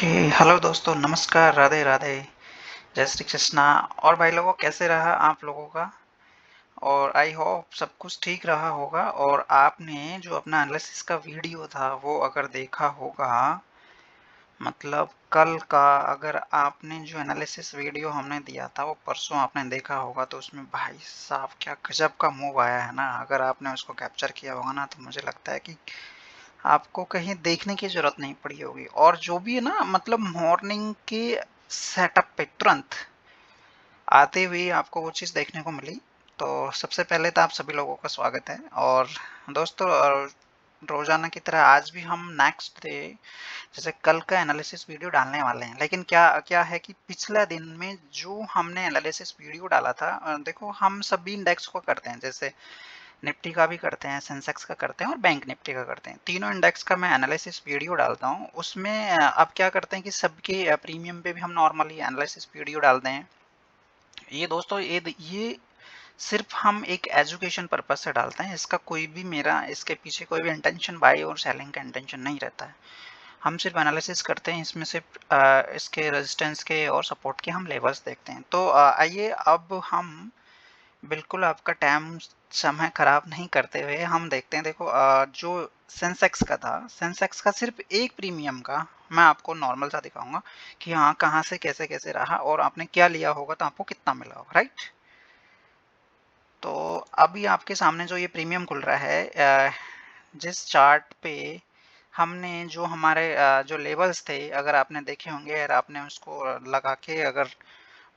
Okay. Hello दोस्तों, नमस्कार, राधे राधे, जय श्री कृष्णा। और भाई लोगों, कैसे रहा आप लोगों का? और आई होप सब कुछ ठीक रहा होगा। और आपने जो अपना एनालिसिस का वीडियो था वो अगर देखा होगा, मतलब कल का, अगर आपने जो एनालिसिस वीडियो हमने दिया था वो परसों आपने देखा होगा, तो उसमें भाई साहब क्या गजब का मूव आया है ना। अगर आपने उसको कैप्चर किया होगा ना, तो मुझे लगता है कि आपको कहीं देखने की जरूरत नहीं पड़ी होगी। और जो भी है ना, मतलब मॉर्निंग के सेटअप पे तुरंत आते हुए आपको वो चीज़ देखने को मिली। तो सबसे पहले तो आप सभी लोगों का स्वागत है। और दोस्तों, रोजाना की तरह आज भी हम नेक्स्ट डे जैसे कल का एनालिसिस वीडियो डालने वाले हैं। लेकिन क्या क्या है कि पिछले दिन में जो हमने एनालिसिस वीडियो डाला था, देखो हम सभी इंडेक्स को करते हैं, जैसे निफ्टी का भी करते हैं, सेंसेक्स का करते हैं और बैंक निफ्टी का करते हैं। तीनों इंडेक्स का मैं एनालिसिस वीडियो डालता हूँ। उसमें अब क्या करते हैं कि सबके प्रीमियम पे भी हम नॉर्मली एनालिसिस वीडियो डालते हैं। ये दोस्तों, ये सिर्फ हम एक एजुकेशन पर्पज से डालते हैं। इसका कोई भी, मेरा इसके पीछे कोई भी इंटेंशन, बाई और सेलिंग का इंटेंशन नहीं रहता है। हम सिर्फ एनालिसिस करते हैं, इसमें सिर्फ इसके रेजिस्टेंस के और सपोर्ट के हम लेवल्स देखते हैं। तो आइए अब हम बिल्कुल आपका टाइम समय खराब नहीं करते हुए हम देखते हैं। देखो, जो सेंसेक्स का था, सेंसेक्स का सिर्फ एक प्रीमियम का मैं आपको नॉर्मल सा दिखाऊंगा कि हाँ कहाँ से कैसे कैसे रहा और आपने क्या लिया होगा तो आपको कितना मिला होगा, राइट। तो अभी आपके सामने जो ये प्रीमियम खुल रहा है, जिस चार्ट पे हमने जो हमारे जो लेवल्स थे, अगर आपने देखे होंगे, अगर आपने उसको लगा के अगर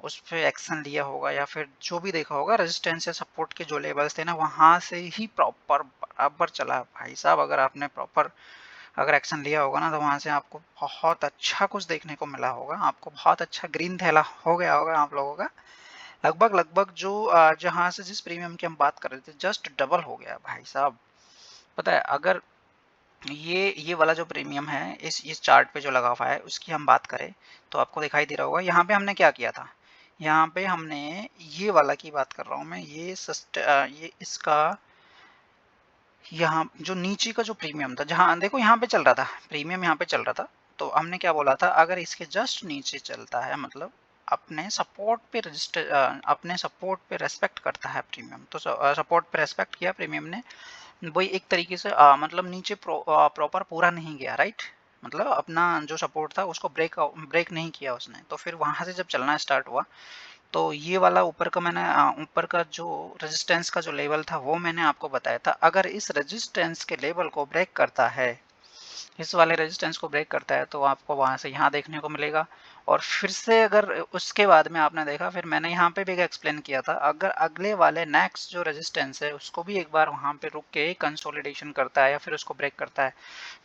उस पे एक्शन लिया होगा या फिर जो भी देखा होगा, रेजिस्टेंस या सपोर्ट के जो लेवल्स थे ना, वहां से ही प्रॉपर बराबर चला भाई साहब। अगर आपने प्रॉपर अगर एक्शन लिया होगा ना, तो वहां से आपको बहुत अच्छा कुछ देखने को मिला होगा। आपको बहुत अच्छा ग्रीन थैला हो गया होगा आप लोगों का। लगभग लगभग जो जहां से जिस प्रीमियम की हम बात कर रहे थे, जस्ट डबल हो गया भाई साहब। पता है, अगर ये वाला जो प्रीमियम है, इस चार्ट पे जो लगा हुआ है उसकी हम बात करें, तो आपको दिखाई दे रहा होगा यहाँ पे हमने क्या किया था। यहाँ पे हमने ये वाला की बात कर रहा हूँ मैं, ये इसका, यहाँ जो नीचे का जो प्रीमियम था, जहाँ देखो यहाँ पे चल रहा था प्रीमियम, यहाँ पे चल रहा था। तो हमने क्या बोला था, अगर इसके जस्ट नीचे चलता है, मतलब अपने सपोर्ट पे रजिस्टर, अपने सपोर्ट पे रेस्पेक्ट करता है प्रीमियम, तो सपोर्ट पे रेस्पेक्ट किया प्रीमियम ने, वही एक तरीके से मतलब नीचे प्रॉपर पूरा नहीं गया, राइट। मतलब अपना जो सपोर्ट था उसको ब्रेक नहीं किया उसने, तो फिर वहां से जब चलना स्टार्ट हुआ, तो ये वाला ऊपर का मैंने ऊपर का जो रेजिस्टेंस का जो लेवल था वो मैंने आपको बताया था। अगर इस रेजिस्टेंस के लेवल को ब्रेक करता है, इस वाले रेजिस्टेंस को ब्रेक करता है, तो आपको वहां से यहाँ देखने को मिलेगा। और फिर से अगर उसके बाद में आपने देखा, फिर मैंने यहाँ पे भी एक्सप्लेन किया था, अगर अगले वाले नेक्स्ट जो रेजिस्टेंस है उसको भी एक बार वहां पे रुक के कंसोलिडेशन करता है या फिर उसको ब्रेक करता है,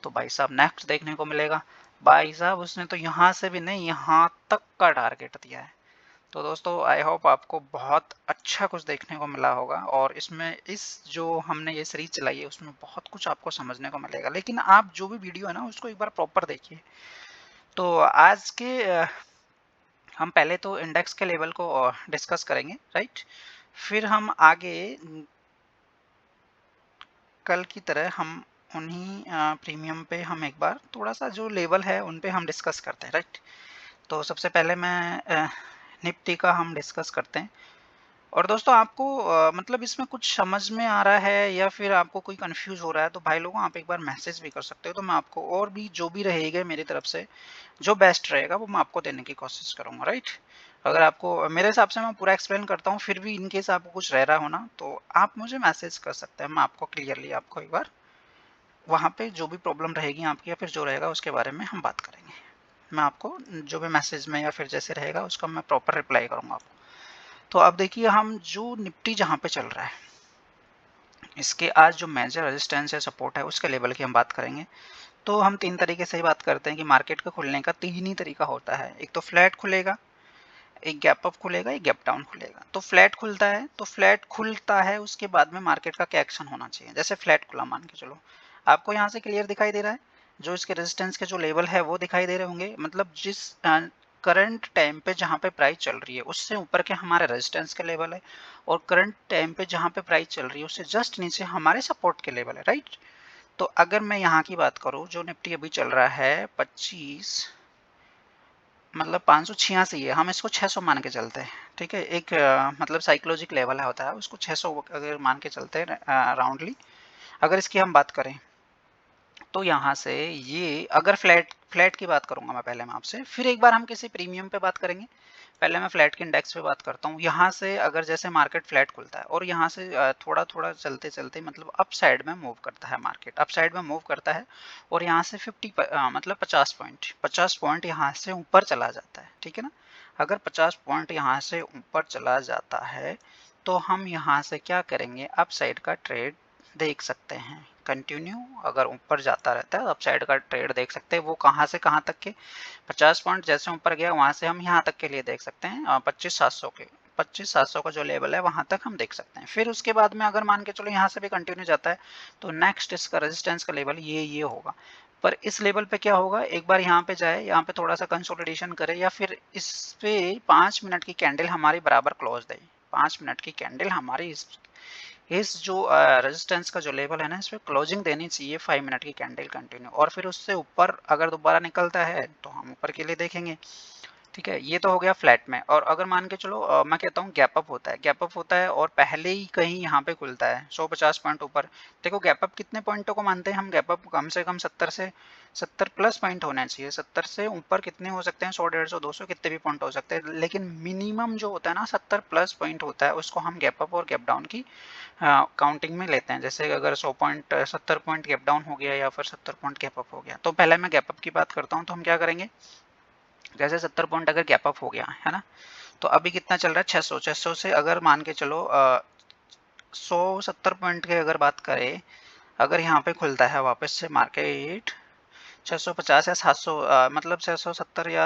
तो भाई साहब नेक्स्ट देखने को मिलेगा। भाई साहब उसने तो यहाँ से भी नहीं, यहाँ तक का टारगेट दिया है। तो दोस्तों, आई होप आपको बहुत अच्छा कुछ देखने को मिला होगा। और इसमें इस जो हमने ये सीरीज चलाई है उसमें बहुत कुछ आपको समझने को मिलेगा। लेकिन आप जो भी वीडियो है ना उसको एक बार प्रॉपर देखिए। तो आज के हम पहले तो इंडेक्स के लेवल को डिस्कस करेंगे, राइट। फिर हम आगे कल की तरह हम उन्हीं प्रीमियम पे हम एक बार थोड़ा सा जो लेवल है उन पे हम डिस्कस करते हैं, राइट। तो सबसे पहले मैं निफ्टी का हम डिस्कस करते हैं। और दोस्तों, आपको मतलब इसमें कुछ समझ में आ रहा है या फिर आपको कोई कंफ्यूज हो रहा है, तो भाई लोगों आप एक बार मैसेज भी कर सकते हो, तो मैं आपको और भी जो भी रहेगा मेरी तरफ से जो बेस्ट रहेगा वो मैं आपको देने की कोशिश करूंगा, राइट। अगर आपको मेरे हिसाब से मैं पूरा एक्सप्लेन करता हूँ, फिर भी इन केस आपको कुछ रह रहा हो ना, तो आप मुझे मैसेज कर सकते हैं। मैं आपको क्लियरली आपको एक बार वहाँ पे जो भी प्रॉब्लम रहेगी आपकी या फिर जो रहेगा उसके बारे में हम बात करेंगे। मैं आपको जो भी मैसेज में या फिर जैसे रहेगा उसका मैं प्रॉपर रिप्लाई करूंगा आपको। तो अब देखिए, हम जो निफ्टी जहाँ पे चल रहा है, इसके आज जो मेजर रेजिस्टेंस है, सपोर्ट है, उसके लेवल की हम बात करेंगे। तो हम तीन तरीके से ही बात करते हैं कि मार्केट का खुलने का तीन ही तरीका होता है। एक तो फ्लैट खुलेगा, एक गैप अप खुलेगा, एक गैप डाउन खुलेगा। तो फ्लैट खुलता है, तो फ्लैट खुलता है उसके बाद में मार्केट का क्या एक्शन होना चाहिए। जैसे फ्लैट खुला, मान के चलो आपको यहाँ से क्लियर दिखाई दे रहा है, जो इसके रेजिस्टेंस के जो लेवल है वो दिखाई दे रहे होंगे। मतलब जिस करंट टाइम पे जहाँ पे प्राइस चल रही है उससे ऊपर के हमारे रेजिस्टेंस के लेवल है, और करंट टाइम पे जहाँ पे प्राइस चल रही है उससे जस्ट नीचे हमारे सपोर्ट के लेवल है, राइट। तो अगर मैं यहाँ की बात करूँ, जो निफ्टी अभी चल रहा है 25 मतलब 586 है, हम इसको 600 मान के चलते हैं, ठीक है। एक मतलब साइकोलॉजिक लेवल है होता है, उसको 600 अगर मान के चलते हैं राउंडली। अगर इसकी हम बात करें तो यहाँ से ये अगर फ्लैट की बात करूंगा मैं पहले मैं आपसे, फिर एक बार हम किसी प्रीमियम पे बात करेंगे। पहले मैं फ्लैट के इंडेक्स पे बात करता हूँ। यहाँ से अगर जैसे मार्केट फ्लैट खुलता है और यहाँ से थोड़ा थोड़ा चलते चलते मतलब अप साइड में मूव करता है, मार्केट अप साइड में मूव करता है और यहाँ से 50 पॉइंट यहाँ से ऊपर चला जाता है, ठीक है ना। अगर 50 पॉइंट यहाँ से ऊपर चला जाता है तो हम यहाँ से क्या करेंगे, अप साइड का ट्रेड देख सकते हैं कंटिन्यू। अगर ऊपर जाता रहता है अप साइड का ट्रेड देख सकते हैं। वो कहाँ से कहाँ तक के, 50 पॉइंट जैसे ऊपर गया वहां से हम यहाँ तक के लिए देख सकते हैं 25,700 के, 25,700 का जो लेवल है वहां तक हम देख सकते हैं। फिर उसके बाद में अगर मान के चलो यहाँ से भी कंटिन्यू जाता है तो नेक्स्ट इसका रेजिस्टेंस का लेवल ये होगा। पर इस लेवल पे क्या होगा, एक बार यहाँ पे जाए, यहाँ पे थोड़ा सा कंसोलिडेशन करे या फिर इस पे 5 मिनट की कैंडल हमारी बराबर क्लोज दे। 5 मिनट की कैंडल हमारी इस जो रेजिस्टेंस का जो लेवल है ना, इस पे क्लोजिंग देनी चाहिए 5 मिनट की कैंडल कंटिन्यू। और फिर उससे ऊपर अगर दोबारा निकलता है तो हम ऊपर के लिए देखेंगे, ठीक है। ये तो हो गया फ्लैट में। और अगर मान के चलो मैं कहता हूँ गैप अप होता है, गैप अप होता है और पहले ही कहीं यहाँ पे खुलता है 150 पॉइंट ऊपर। देखो गैप अप कितने पॉइंटों को मानते हैं हम, गैप अप कम से कम 70 प्लस पॉइंट होने चाहिए। 70 से ऊपर कितने हो सकते हैं, 100 150 200 कितने भी पॉइंट हो सकते हैं, लेकिन मिनिमम जो होता है ना 70 प्लस पॉइंट होता है, उसको हम गैप अप और गैप डाउन की काउंटिंग में लेते हैं। जैसे अगर 100 पॉइंट 70 पॉइंट गैप डाउन हो गया या फिर 70 पॉइंट गैप अप हो गया, तो पहले मैं गैप अप की बात करता हूँ। तो हम क्या करेंगे, जैसे 70 पॉइंट अगर गैप अप हो गया है ना, तो अभी कितना चल रहा है 600, 600 से अगर मान के चलो 170 पॉइंट की अगर बात करें, अगर यहाँ पे खुलता है वापस से मार्केट 650 या 700 मतलब 670 या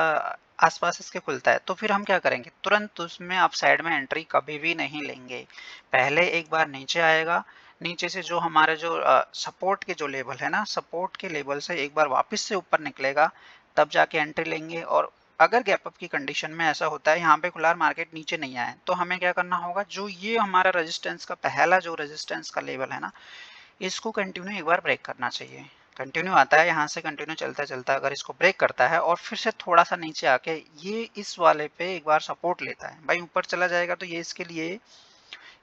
आसपास इसके खुलता है, तो फिर हम क्या करेंगे, तुरंत उसमें आप साइड में एंट्री कभी भी नहीं लेंगे। पहले एक बार नीचे आएगा, नीचे से जो हमारे जो सपोर्ट के जो लेवल है ना, सपोर्ट के लेवल से एक बार वापस से ऊपर निकलेगा, तब जाके एंट्री लेंगे। और अगर गैप अप की कंडीशन में ऐसा होता है, यहाँ पे खुला मार्केट नीचे नहीं आया, तो हमें क्या करना होगा, जो ये हमारा रेजिस्टेंस का पहला जो रेजिस्टेंस का लेवल है ना, इसको कंटिन्यू एक बार ब्रेक करना चाहिए। कंटिन्यू आता है यहाँ से, कंटिन्यू चलता चलता अगर इसको ब्रेक करता है और फिर से थोड़ा सा नीचे आके ये इस वाले पे एक बार सपोर्ट लेता है, भाई ऊपर चला जाएगा तो ये इसके लिए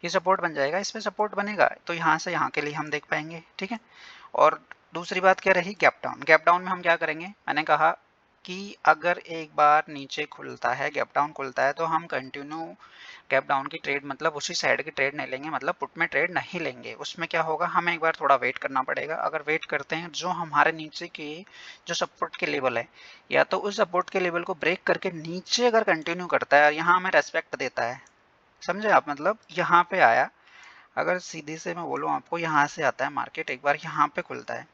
ये सपोर्ट बन जाएगा, इस पे सपोर्ट बनेगा तो यहाँ से यहाँ के लिए हम देख पाएंगे, ठीक है। और दूसरी बात क्या रही, गैप डाउन। गैप डाउन में हम क्या करेंगे, मैंने कहा कि अगर एक बार नीचे खुलता है, गैप डाउन खुलता है, तो हम कंटिन्यू गैप डाउन की ट्रेड मतलब उसी साइड की ट्रेड नहीं लेंगे, मतलब पुट में ट्रेड नहीं लेंगे। उसमें क्या होगा, हमें एक बार थोड़ा वेट करना पड़ेगा। अगर वेट करते हैं, जो हमारे नीचे के जो सपोर्ट के लेवल है, या तो उस सपोर्ट के लेवल को ब्रेक करके नीचे अगर कंटिन्यू करता है और यहाँ हमें रेस्पेक्ट देता है, समझे आप, मतलब यहाँ पे आया, अगर सीधे से मैं बोलूँ आपको, यहाँ से आता है मार्केट, एक बार यहाँ पे खुलता है,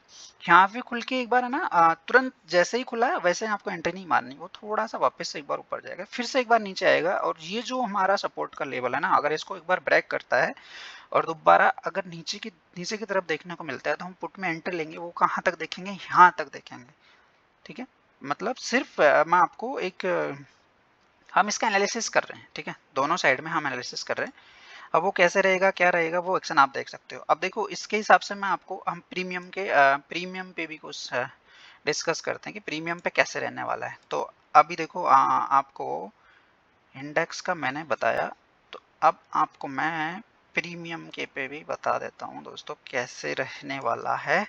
यहाँ पे खुल के एक बार है ना तुरंत जैसे ही खुला है वैसे ही आपको एंट्री नहीं मारनी, वो थोड़ा सा वापस से एक बार ऊपर जाएगा, फिर से एक बार नीचे आएगा, और ये जो हमारा सपोर्ट का लेवल है ना, अगर इसको एक बार ब्रेक करता है और दोबारा अगर नीचे की तरफ देखने को मिलता है, तो हम पुट में एंट्री लेंगे। वो कहाँ तक देखेंगे, यहाँ तक देखेंगे, ठीक है। मतलब सिर्फ मैं आपको एक हम इसका एनालिसिस कर रहे हैं, ठीक है, दोनों साइड में हम एनालिसिस कर रहे हैं। अब वो कैसे रहेगा, क्या रहेगा, वो एक्शन आप देख सकते हो। अब देखो इसके हिसाब से मैं आपको, हम प्रीमियम पे भी कुछ डिस्कस करते हैं कि प्रीमियम पे कैसे रहने वाला है। तो अभी देखो आपको इंडेक्स का मैंने बताया, तो अब आपको मैं प्रीमियम के पे भी बता देता हूँ दोस्तों कैसे रहने वाला है।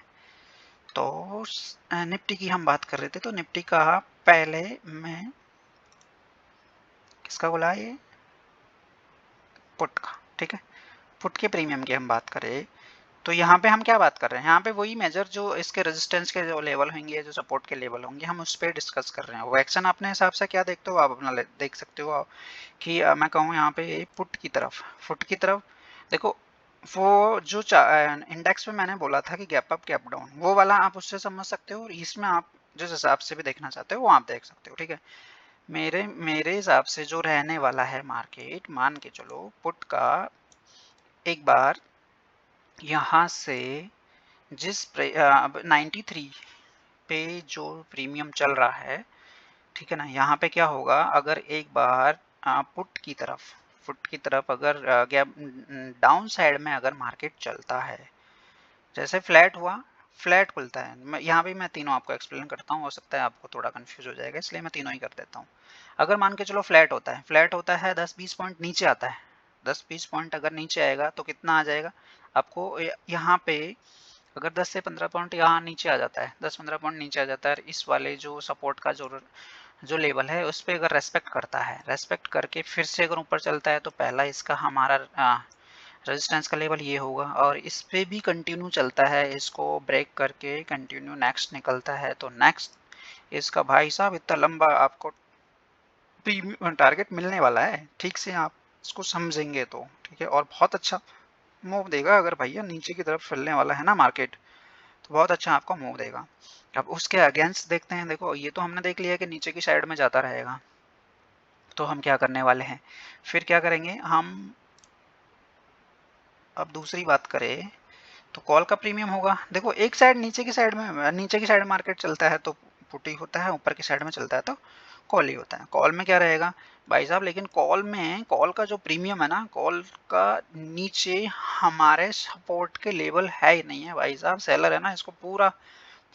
तो निफ्टी की हम बात कर रहे थे, तो निफ्टी का पहले मैं किसका बोला, ये पुट का, ठीक है। पुट के प्रीमियम की हम बात करें, तो यहाँ पे हम क्या बात कर रहे हैं, यहाँ पे वही मेजर जो इसके रेजिस्टेंस के जो लेवल होंगे, जो सपोर्ट के लेवल होंगे, हम उस पर डिस्कस कर रहे हैं। वो एक्शन अपने हिसाब से क्या देखते हो आप, अपना देख सकते हो कि मैं कहूँ यहाँ पे पुट की तरफ देखो, वो जो इंडेक्स में मैंने बोला था कि गैप अप गैप डाउन, वो वाला आप उससे समझ सकते हो, और इसमें आप जिस हिसाब से भी देखना चाहते हो वो आप देख सकते हो, ठीक है। मेरे हिसाब से जो रहने वाला है मार्केट, मान के चलो पुट का एक बार यहाँ से जिस 93 पे जो प्रीमियम चल रहा है, ठीक है ना, यहाँ पे क्या होगा, अगर एक बार पुट की तरफ अगर गैप डाउन साइड में अगर मार्केट चलता है, जैसे फ्लैट हुआ, फ्लैट खुलता है, मैं यहाँ भी मैं तीनों आपको एक्सप्लेन करता हूँ, हो सकता है आपको थोड़ा कंफ्यूज हो जाएगा, इसलिए मैं तीनों ही कर देता हूँ। अगर मान के चलो फ्लैट होता है, फ्लैट होता है 10-20 पॉइंट नीचे आता है, 10-20 पॉइंट अगर नीचे आएगा तो कितना आ जाएगा आपको यहाँ पे, अगर 10 से 15 पॉइंट यहाँ नीचे आ जाता है, 10-15 पॉइंट नीचे आ जाता है, इस वाले जो सपोर्ट का जो लेवल है उस पर अगर रेस्पेक्ट करता है, रेस्पेक्ट करके फिर से अगर ऊपर चलता है तो पहला इसका हमारा रेजिस्टेंस का लेवल ये होगा, और इस पे भी कंटिन्यू चलता है, इसको ब्रेक करके कंटिन्यू नेक्स्ट निकलता है, तो नेक्स्ट इसका भाई साहब इतना लंबा आपको टारगेट मिलने वाला है, ठीक से आप इसको समझेंगे तो, ठीक है। और बहुत अच्छा मूव देगा, अगर भैया नीचे की तरफ फैलने वाला है ना मार्केट, तो बहुत अच्छा आपको मूव देगा। अब उसके अगेंस्ट देखते हैं, देखो ये तो हमने देख लिया कि नीचे की साइड में जाता रहेगा, तो हम क्या करने वाले हैं, फिर क्या करेंगे हम, अब दूसरी बात करें तो कॉल का प्रीमियम होगा, देखो एक साइड नीचे की साइड में, नीचे की साइड मार्केट चलता है तो पुटी होता है, ऊपर की साइड में चलता है तो कॉल ही होता है। कॉल में क्या रहेगा भाई साहब, लेकिन कॉल में कॉल का जो प्रीमियम है ना, कॉल का नीचे हमारे सपोर्ट के लेवल है ही नहीं है भाई साहब, सेलर है ना इसको पूरा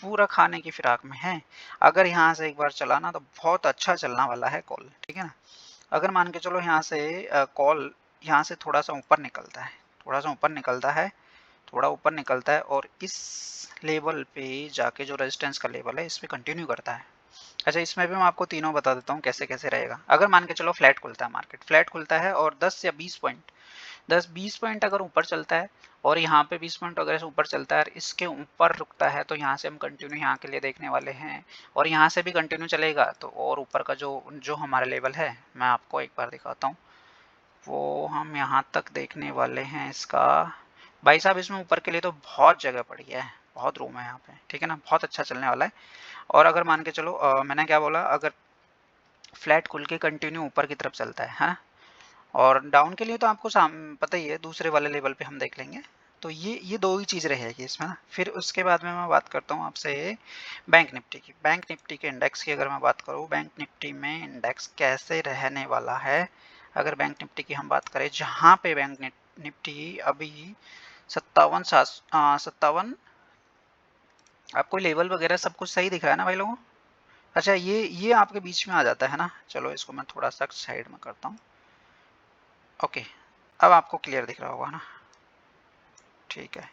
पूरा खाने की फिराक में है। अगर यहाँ से एक बार चला ना तो बहुत अच्छा चलना वाला है कॉल, ठीक है ना। अगर मान के चलो यहाँ से कॉल यहाँ से थोड़ा सा ऊपर निकलता है, थोड़ा सा ऊपर निकलता है, थोड़ा ऊपर निकलता है और इस लेवल पे जाके जो रेजिस्टेंस का लेवल है इस पे कंटिन्यू करता है। अच्छा इसमें भी मैं आपको तीनों बता देता हूँ कैसे कैसे रहेगा। अगर मान के चलो फ्लैट खुलता है, मार्केट फ्लैट खुलता है और 10 या 20 पॉइंट, 10-20 पॉइंट अगर ऊपर चलता है और यहाँ पे 20 पॉइंट अगर ऊपर चलता है और इसके ऊपर रुकता है, तो यहाँ से हम कंटिन्यू यहाँ के लिए देखने वाले हैं, और यहाँ से भी कंटिन्यू चलेगा तो और ऊपर का जो जो हमारा लेवल है मैं आपको एक बार दिखाता हूँ, वो हम यहाँ तक देखने वाले हैं इसका। भाई साहब इसमें ऊपर के लिए तो बहुत जगह पड़ी है, बहुत रूम है यहाँ पे, ठीक है ना, बहुत अच्छा चलने वाला है। और अगर मान के चलो मैंने क्या बोला, अगर फ्लैट खुल के कंटिन्यू ऊपर की तरफ चलता है ना, और डाउन के लिए तो आपको पता ही है, दूसरे वाले लेवल पे हम देख लेंगे। तो ये दो ही चीज़ रहेगी इसमें ना। फिर उसके बाद में मैं बात करता हूँ आपसे बैंक निफ्टी की। बैंक निफ्टी के इंडेक्स की अगर मैं बात करूँ, बैंक निफ्टी में इंडेक्स कैसे रहने वाला है, अगर बैंक निफ्टी की हम बात करें, जहाँ पे बैंक निफ्टी अभी 57 आपको लेवल वगैरह सब कुछ सही दिख रहा है ना भाई लोगों। अच्छा ये आपके बीच में आ जाता है ना, चलो इसको मैं थोड़ा सा साइड में करता हूँ। ओके अब आपको क्लियर दिख रहा होगा ना, ठीक है।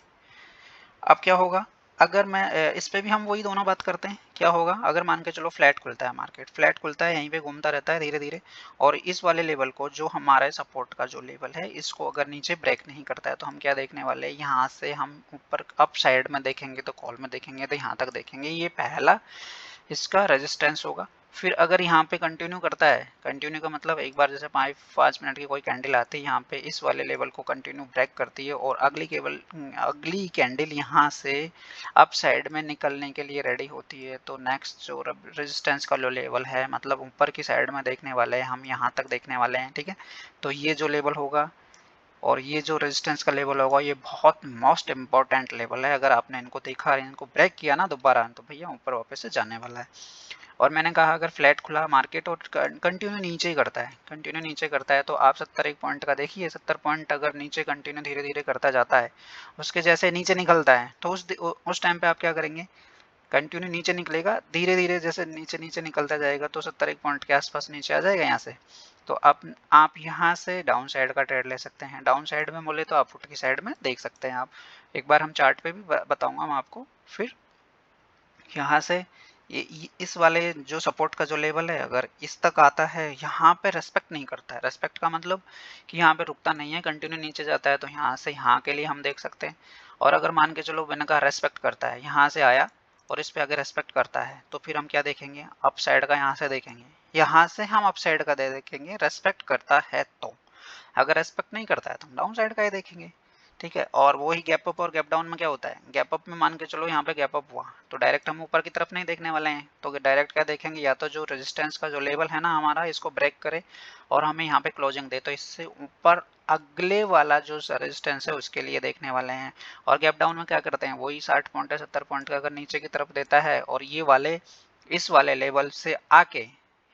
अब क्या होगा, अगर मैं इस पे भी हम वही दोनों बात करते हैं, क्या होगा अगर मान के चलो फ्लैट खुलता है, मार्केट फ्लैट खुलता है, यहीं पे घूमता रहता है धीरे धीरे, और इस वाले लेवल को जो हमारे सपोर्ट का जो लेवल है इसको अगर नीचे ब्रेक नहीं करता है, तो हम क्या देखने वाले हैं, यहाँ से हम ऊपर अप साइड में देखेंगे तो कॉल में देखेंगे तो यहाँ तक देखेंगे, ये पहला इसका रेजिस्टेंस होगा। फिर अगर यहाँ पे कंटिन्यू करता है, कंटिन्यू का मतलब एक बार जैसे 5 मिनट की कोई कैंडल आती है यहाँ पे इस वाले लेवल को कंटिन्यू ब्रेक करती है, और अगली कैंडल यहाँ से अप साइड में निकलने के लिए रेडी होती है, तो नेक्स्ट जो रेजिस्टेंस का जो लेवल है, मतलब ऊपर की साइड में देखने वाले हैं हम, यहाँ तक देखने वाले हैं, ठीक है। तो ये जो लेवल होगा और ये जो रेजिस्टेंस का लेवल होगा, ये बहुत मोस्ट इंपॉर्टेंट लेवल है। अगर आपने इनको देखा, इनको ब्रेक किया ना दोबारा, तो भैया ऊपर वापस से जाने वाला है। और मैंने कहा अगर फ्लैट खुला मार्केट और कंटिन्यू नीचे ही करता है, कंटिन्यू नीचे करता है, तो आप 71 पॉइंट का देखिए, 70 पॉइंट अगर नीचे कंटिन्यू धीरे धीरे करता जाता है, उसके जैसे नीचे निकलता है, तो उस टाइम पे आप क्या करेंगे, कंटिन्यू नीचे निकलेगा धीरे धीरे, जैसे नीचे नीचे निकलता जाएगा तो 70 पॉइंट के आसपास नीचे आ जाएगा यहाँ से, तो आप यहाँ से डाउन साइड का ट्रेड ले सकते हैं। डाउन साइड में बोले तो आप फुट की साइड में देख सकते हैं आप, एक बार हम चार्ट पे भी बताऊंगा मैं आपको। फिर यहाँ से इस वाले जो सपोर्ट का जो लेवल है, अगर इस तक आता है, यहाँ पे रेस्पेक्ट नहीं करता है, रेस्पेक्ट का मतलब कि यहाँ पे रुकता नहीं है, कंटिन्यू नीचे जाता है, तो यहाँ से यहाँ के लिए हम देख सकते हैं। और अगर मान के चलो मैंने कहा रेस्पेक्ट करता है, यहाँ से आया और इस पे अगर रेस्पेक्ट करता है, तो फिर हम क्या देखेंगे, अप साइड का यहाँ से देखेंगे, यहाँ से हम अप साइड का देखेंगे, रेस्पेक्ट करता है तो। अगर रेस्पेक्ट नहीं करता है तो हम डाउन साइड का ही देखेंगे, ठीक है। और वही गैप अप और गैप डाउन में क्या होता है, गैप अप में मान के चलो यहाँ पे गैप अप हुआ, तो डायरेक्ट हम ऊपर की तरफ नहीं देखने वाले हैं, तो डायरेक्ट क्या देखेंगे, या तो जो रेजिस्टेंस का जो लेवल है ना हमारा, इसको ब्रेक करे और हमें यहाँ पे क्लोजिंग दे, तो इससे ऊपर अगले वाला जो रेजिस्टेंस है उसके लिए देखने वाले हैं। और गैप डाउन में क्या करते हैं, वही 60 पॉइंट है, 70 पॉइंट का अगर नीचे की तरफ देता है और ये वाले इस वाले लेवल से आके,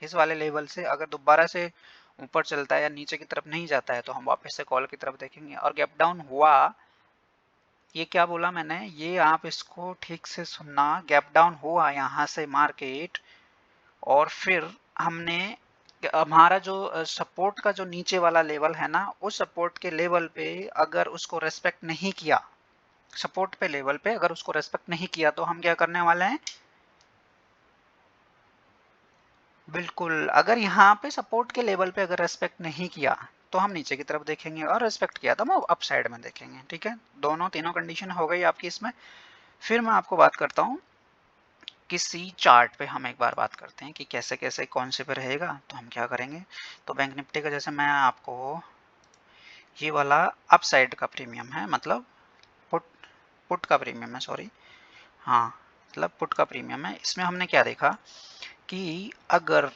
इस वाले लेवल से अगर दोबारा से ऊपर चलता है या नीचे की तरफ नहीं जाता है, तो हम वापस से कॉल की तरफ देखेंगे। और गैप डाउन हुआ ये क्या बोला मैंने, ये आप इसको ठीक से सुनना। गैप डाउन हुआ यहाँ से मार्केट, और फिर हमने हमारा जो सपोर्ट का जो नीचे वाला लेवल है ना, उस सपोर्ट के लेवल पे अगर उसको रेस्पेक्ट नहीं किया, सपोर्ट पे लेवल पे अगर उसको रेस्पेक्ट नहीं किया, तो हम क्या करने वाले हैं, बिल्कुल अगर यहाँ पे सपोर्ट के लेवल पे अगर रेस्पेक्ट नहीं किया तो हम नीचे की तरफ देखेंगे, और रेस्पेक्ट किया तो हम अप साइड में देखेंगे। ठीक है, दोनों तीनों कंडीशन हो गई आपकी इसमें। फिर मैं आपको बात करता हूँ किसी चार्ट पे, हम एक बार बात करते हैं कि कैसे कैसे कौन से पे रहेगा। तो हम क्या करेंगे, तो बैंक निफ्टी का जैसे मैं आपको, ये वाला अप साइड का प्रीमियम है, मतलब पुट पुट का प्रीमियम है, सॉरी, हाँ मतलब पुट का प्रीमियम है। इसमें हमने क्या देखा कि अगर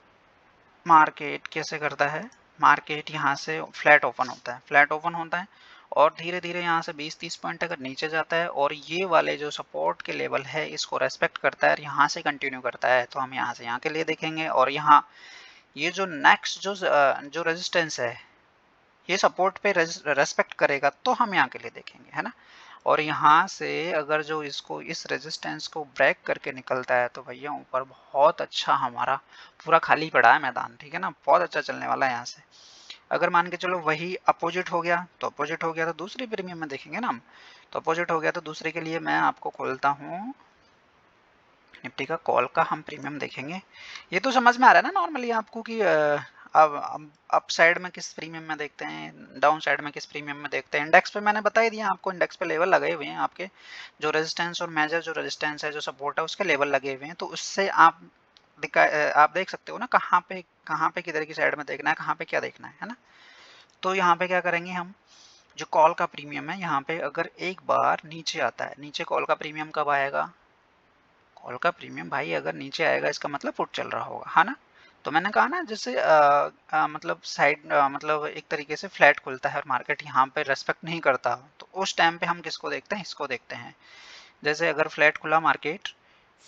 मार्केट कैसे करता है, मार्केट यहाँ से फ्लैट ओपन होता है, फ्लैट ओपन होता है और धीरे धीरे यहाँ से 20-30 पॉइंट अगर नीचे जाता है और ये वाले जो सपोर्ट के लेवल है इसको रेस्पेक्ट करता है और यहाँ से कंटिन्यू करता है, तो हम यहाँ से यहाँ के लिए देखेंगे। और यहाँ ये जो नेक्स्ट जो रेजिस्टेंस है, ये सपोर्ट पे रेस्पेक्ट करेगा तो हम यहाँ के लिए देखेंगे, है ना। और यहाँ से अगर जो इसको इस रेजिस्टेंस को ब्रेक करके निकलता है तो भैया ऊपर बहुत अच्छा हमारा पूरा खाली पड़ा है मैदान, ठीक है ना, बहुत अच्छा चलने वाला है यहाँ से। अगर मान के चलो वही अपोजिट हो गया, तो अपोजिट हो गया तो दूसरी प्रीमियम में देखेंगे ना हम। तो अपोजिट हो गया तो दूसरे के लिए मैं आपको खोलता हूँ निफ्टी का कॉल का हम प्रीमियम देखेंगे। ये तो समझ में आ रहा है ना नॉर्मली आपको कि अब अप साइड में किस प्रीमियम में देखते हैं, डाउन साइड में किस प्रीमियम में देखते हैं। इंडेक्स पे मैंने बता ही दिया आपको, इंडेक्स पे लेवल लगे हुए हैं आपके, जो रेजिस्टेंस और मेजर जो रेजिस्टेंस है, जो सपोर्ट है, उसके लेवल लगे हुए हैं। तो उससे आप आप देख सकते हो ना कहाँ पे किधर की साइड में देखना है, कहाँ पे क्या देखना है ना। तो यहाँ पे क्या करेंगे हम, जो कॉल का प्रीमियम है यहाँ पे अगर एक बार नीचे आता है, नीचे कॉल का प्रीमियम कब आएगा, कॉल का प्रीमियम भाई अगर नीचे आएगा इसका मतलब पुट चल रहा होगा, है ना। तो मैंने कहा ना जैसे मतलब साइड मतलब एक तरीके से फ्लैट खुलता है और मार्केट यहाँ पे रेस्पेक्ट नहीं करता, तो उस टाइम पे हम किसको देखते हैं, इसको देखते हैं। जैसे अगर फ्लैट खुला मार्केट,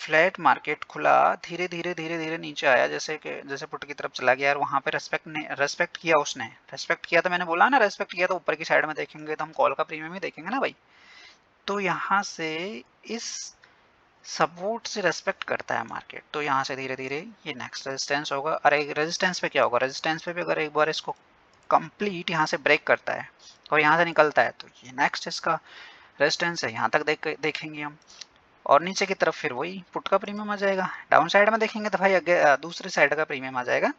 फ्लैट मार्केट खुला, धीरे धीरे धीरे धीरे नीचे आया, जैसे कि जैसे पुट की तरफ चला गया और वहां पे रेस्पेक्ट किया, उसने रेस्पेक्ट किया, तो मैंने बोला ना रेस्पेक्ट किया तो ऊपर की साइड में देखेंगे तो हम कॉल का प्रीमियम ही देखेंगे ना भाई। तो यहाँ से इस सपोर्ट से रेस्पेक्ट करता है मार्केट, तो यहाँ से धीरे धीरे ये नेक्स्ट रेजिस्टेंस होगा। अरे रेजिस्टेंस पे क्या होगा, रेजिस्टेंस पे भी अगर एक बार इसको कंप्लीट यहाँ से ब्रेक करता है और यहाँ से निकलता है तो ये नेक्स्ट इसका रेजिस्टेंस है, यहाँ तक देखेंगे हम। और नीचे की तरफ फिर वही पुट का प्रीमियम आ जाएगा। डाउन साइड में देखेंगे तो भाई दूसरी साइड का प्रीमियम आ जाएगा।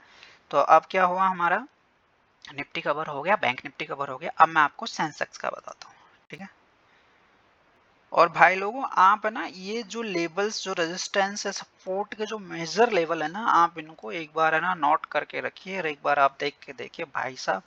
तो अब क्या हुआ, हमारा निफ्टी कवर हो गया, बैंक निफ्टी कवर हो गया। अब मैं आपको सेंसेक्स का बताता हूँ, ठीक है। और भाई लोगों आप है ना, ये जो लेवल्स, जो रेजिस्टेंस है, सपोर्ट के जो मेजर लेवल है ना, आप इनको एक बार है ना नोट करके रखिए और एक बार आप देख के देखिए भाई साहब।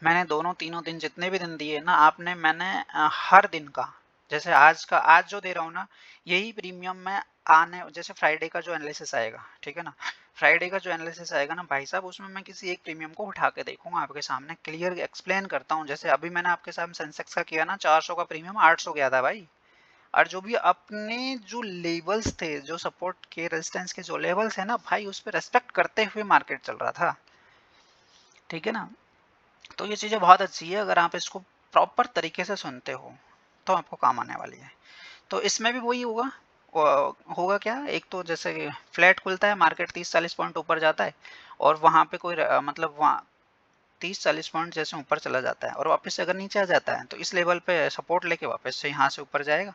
मैंने दोनों तीनों दिन जितने भी दिन दिए ना आपने, मैंने हर दिन का, जैसे आज का, आज जो दे रहा हूँ ना, यही प्रीमियम में आने, जैसे फ्राइडे का जो एनालिसिस आएगा, ठीक है ना, फ्राइडे का जो एनालिसिस आएगा ना भाई साहब, उसमें मैं किसी एक प्रीमियम को उठा के देखूंगा, आपके सामने क्लियर एक्सप्लेन करता हूँ। जैसे अभी मैंने आपके सामने सेंसेक्स का किया ना, 400 का प्रीमियम 800 गया था भाई। और जो भी अपने जो लेवल्स थे, जो सपोर्ट के रेजिस्टेंस के जो लेवल्स है ना भाई, उस पर रेस्पेक्ट करते हुए मार्केट चल रहा था, ठीक है ना। तो ये चीज़ें बहुत अच्छी है, अगर आप इसको प्रॉपर तरीके से सुनते हो तो आपको काम आने वाली है। तो इसमें भी वही होगा, होगा क्या, एक तो जैसे फ्लैट खुलता है मार्केट, 30-40 पॉइंट ऊपर जाता है और वहां पे कोई मतलब वहाँ 30-40 पॉइंट जैसे ऊपर चला जाता है और वापस से अगर नीचे आ जाता है तो इस लेवल पे सपोर्ट लेके वापस से यहाँ से ऊपर जाएगा।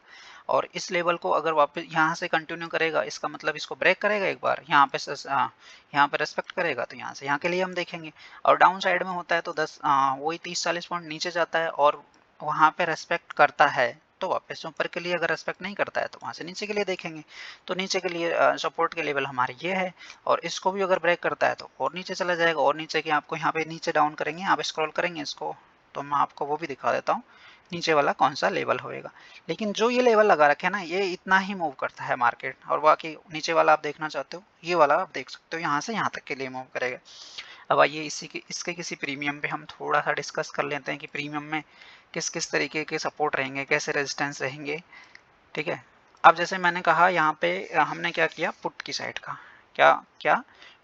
और इस लेवल को अगर वापस यहाँ से कंटिन्यू करेगा, इसका मतलब इसको ब्रेक करेगा एक बार, यहाँ पे यहाँ पे रेस्पेक्ट करेगा तो यहाँ से यहाँ के लिए हम देखेंगे। और डाउन साइड में होता है तो वही 30-40 पॉइंट नीचे जाता है और वहाँ पे रेस्पेक्ट करता है तो वापस से ऊपर के लिए, अगर रेस्पेक्ट नहीं करता है तो वहाँ से नीचे के लिए देखेंगे। तो नीचे के लिए सपोर्ट के लेवल हमारे ये है, और इसको भी अगर ब्रेक करता है तो और नीचे चला जाएगा, और नीचे की आपको यहाँ पे नीचे डाउन करेंगे, आप स्क्रॉल करेंगे इसको, तो मैं आपको वो भी दिखा देता हूँ नीचे वाला कौन सा लेवल होएगा। लेकिन जो ये लेवल लगा रखे है ना, ये इतना ही मूव करता है मार्केट, और बाकी नीचे वाला आप देखना चाहते हो, ये वाला आप देख सकते हो यहाँ से यहाँ तक के लिए मूव करेगा। अब आइए इसके किसी प्रीमियम पे हम थोड़ा सा डिस्कस कर लेते हैं कि प्रीमियम में किस किस तरीके के सपोर्ट रहेंगे, कैसे रेजिस्टेंस रहेंगे, ठीक है। अब जैसे मैंने कहा यहाँ पे हमने क्या किया, पुट की साइड का, क्या क्या,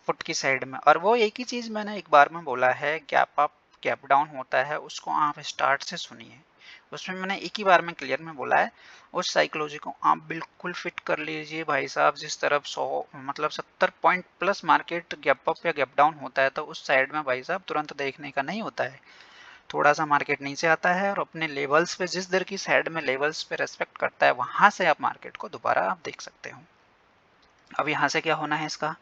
पुट की साइड में, और वो एक ही चीज मैंने एक बार में बोला है, गैप अप गैप डाउन होता है, उसको आप स्टार्ट से सुनिए, उसमें मैंने एक ही बार में क्लियर में बोला है। उस साइकोलॉजी को आप बिल्कुल फिट कर लीजिए भाई साहब। जिस तरफ 100 मतलब 70 point plus market gap up या गैप डाउन होता है तो उस साइड में भाई साहब तुरंत देखने का नहीं होता है। थोड़ा सा मार्केट नीचे आता है और अपने लेवल्स पे, जिस दर की साइड में लेवल्स पे रेस्पेक्ट करता है, वहां से आप मार्केट को दोबारा आप देख सकते हो। अब यहाँ से क्या होना है इसका,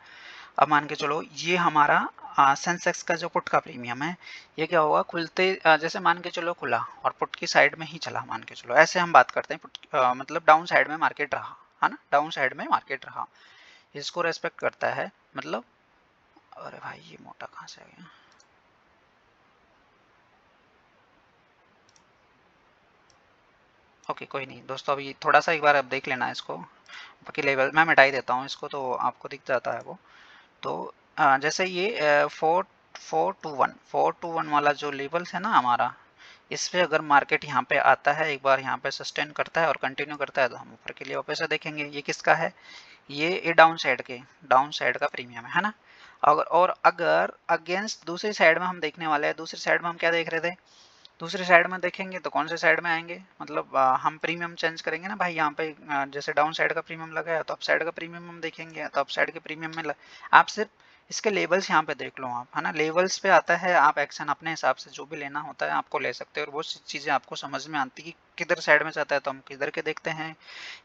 अब मान के चलो ये हमारा सेंसेक्स का जो पुट का प्रीमियम है, ये क्या होगा, खुलते जैसे मान के चलो खुला और पुट की साइड में ही चला, मान के चलो ऐसे हम बात करते हैं पुट, मतलब डाउन साइड में मार्केट रहा है ना, डाउन साइड में मार्केट रहा, इसको रेस्पेक्ट करता है मतलब। अरे भाई ये मोटा कहाँ से आ गया। ओके कोई नहीं दोस्तों, अभी थोड़ा सा एक बार आप देख लेना इसको, बाकी लेवल मैं मिटा ही देता हूँ इसको तो आपको दिख जाता है वो। तो जैसे ये 421 वाला जो लेवल्स है ना हमारा, इस पे अगर मार्केट यहाँ पे आता है, एक बार यहाँ पे सस्टेन करता है और कंटिन्यू करता है, तो हम ऊपर के लिए वापस से देखेंगे। ये किसका है, ये डाउन साइड का प्रीमियम है ना। और अगर अगेंस्ट दूसरी साइड में हम देखने वाले हैं, दूसरी साइड में हम क्या देख रहे थे, दूसरी साइड में देखेंगे तो कौन से साइड में आएंगे, मतलब हम प्रीमियम चेंज करेंगे ना भाई, यहाँ पे जैसे डाउन साइड का प्रीमियम लगा है तो अप साइड का प्रीमियम हम देखेंगे, तो अप साइड के प्रीमियम में आप सिर्फ इसके लेवल्स यहाँ पे देख लो आप, है ना, लेवल्स पे आता है, आप एक्शन अपने हिसाब से जो भी लेना होता है आपको ले सकते हो, और वो चीज़ें आपको समझ में आती है कि किधर साइड में जाता है तो हम किधर के देखते हैं,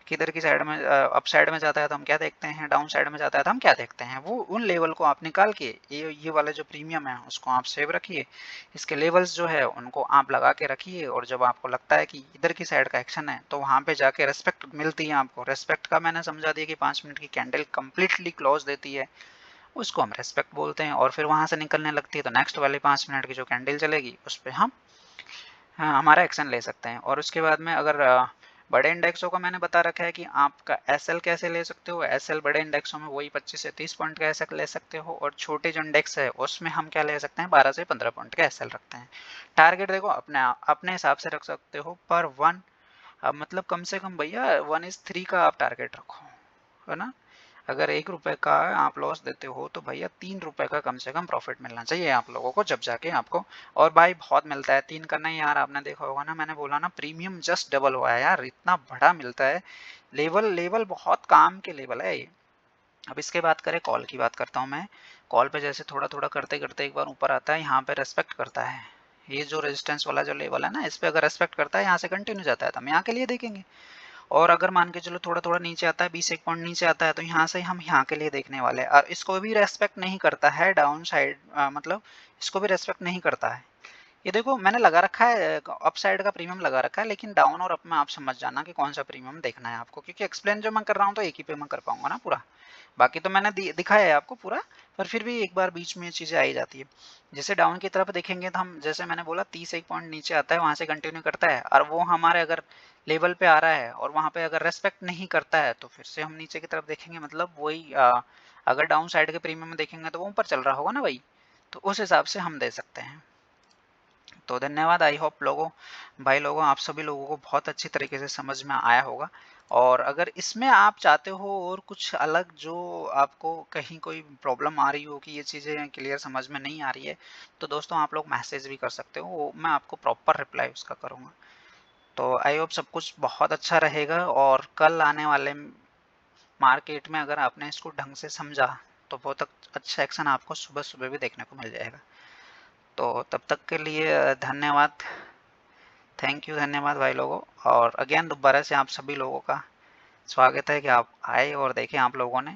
किधर की साइड में अप साइड में जाता है तो हम क्या देखते हैं, डाउन साइड में जाता है तो हम क्या देखते हैं। वो उन लेवल को आप निकाल के ये वाला जो प्रीमियम है उसको आप सेव रखिए, इसके लेवल्स जो है उनको आप लगा के रखिए, और जब आपको लगता है कि इधर की साइड का एक्शन है तो वहाँ पे जाके रेस्पेक्ट मिलती है आपको। रेस्पेक्ट का मैंने समझा दिया कि 5 मिनट की कैंडल कंप्लीटली क्लोज देती है, उसको हम रेस्पेक्ट बोलते हैं, और फिर वहां से निकलने लगती है तो नेक्स्ट वाले 5 मिनट की जो कैंडल चलेगी उस पर हम हाँ हमारा एक्शन ले सकते हैं। और उसके बाद में अगर बड़े इंडेक्सों का मैंने बता रखा है कि आपका एसएल कैसे ले सकते हो, एसएल बड़े इंडेक्सों में वही 25 से 30 पॉइंट का एसएल ले सकते हो, और छोटे जो इंडेक्स है उसमें हम क्या ले सकते हैं, 12 से 15 पॉइंट का एसएल रखते हैं। टारगेट देखो अपने अपने हिसाब से रख सकते हो पर वन, मतलब कम से कम भैया 1:3 का आप टारगेट रखो, है ना। अगर 1 रुपए का आप लॉस देते हो तो भैया 3 रुपए का कम से कम प्रॉफिट मिलना चाहिए आप लोगों को, जब जाके आपको, और भाई बहुत मिलता है 3 का नहीं यार, आपने देखा होगा ना, मैंने बोला ना प्रीमियम जस्ट डबल हुआ है यार, इतना बड़ा मिलता है। लेवल लेवल बहुत काम के लेवल है ये। अब इसके बात करें, कॉल की बात करता हूँ मैं। कॉल पे जैसे थोड़ा थोड़ा करते करते एक बार ऊपर आता है, यहाँ पे रेस्पेक्ट करता है, ये जो रेजिस्टेंस वाला जो लेवल है ना, इस पे अगर रेस्पेक्ट करता है यहाँ से कंटिन्यू जाता है तो हम यहाँ के लिए देखेंगे। और अगर मान के चलो थोड़ा थोड़ा नीचे आता है, 20 पॉइंट नीचे आता है, तो यहाँ से हम यहाँ के लिए देखने वाले हैं। और इसको भी रेस्पेक्ट नहीं करता है डाउन साइड, मतलब इसको भी रेस्पेक्ट नहीं करता है। ये देखो मैंने लगा रखा है, अप साइड का प्रीमियम लगा रखा है, लेकिन डाउन और अप में आप समझ जाना कि कौन सा प्रीमियम देखना है आपको, क्योंकि एक्सप्लेन जो मैं कर रहा हूँ तो एक ही पे मैं कर पाऊंगा ना पूरा, बाकी तो मैंने दिखाया है आपको पूरा, पर फिर भी एक बार बीच में चीज़ें आ ही जाती है। जैसे डाउन की तरफ देखेंगे तो हम, जैसे मैंने बोला 31 पॉइंट नीचे आता है, वहां से कंटिन्यू करता है, और वो हमारे अगर लेवल पे आ रहा है और वहां पे अगर रेस्पेक्ट नहीं करता है तो फिर से हम नीचे की तरफ देखेंगे, मतलब वही अगर डाउन साइड के प्रीमियम में देखेंगे तो वो ऊपर चल रहा होगा ना भाई, तो उस हिसाब से हम दे सकते हैं। तो धन्यवाद, आई होप लोगों, भाई लोगों, आप सभी लोगों को बहुत अच्छी तरीके से समझ में आया होगा। और अगर इसमें आप चाहते हो और कुछ अलग, जो आपको कहीं कोई प्रॉब्लम आ रही हो कि ये चीज़ें क्लियर समझ में नहीं आ रही है, तो दोस्तों आप लोग मैसेज भी कर सकते हो, वो मैं आपको प्रॉपर रिप्लाई उसका करूँगा। तो आई होप सब कुछ बहुत अच्छा रहेगा, और कल आने वाले मार्केट में अगर आपने इसको ढंग से समझा तो बहुत अच्छा एक्शन आपको सुबह सुबह भी देखने को मिल जाएगा। तो तब तक के लिए धन्यवाद, थैंक यू, धन्यवाद भाई लोगों। और अगेन दोबारा से आप सभी लोगों का स्वागत है कि आप आए और देखें आप लोगों ने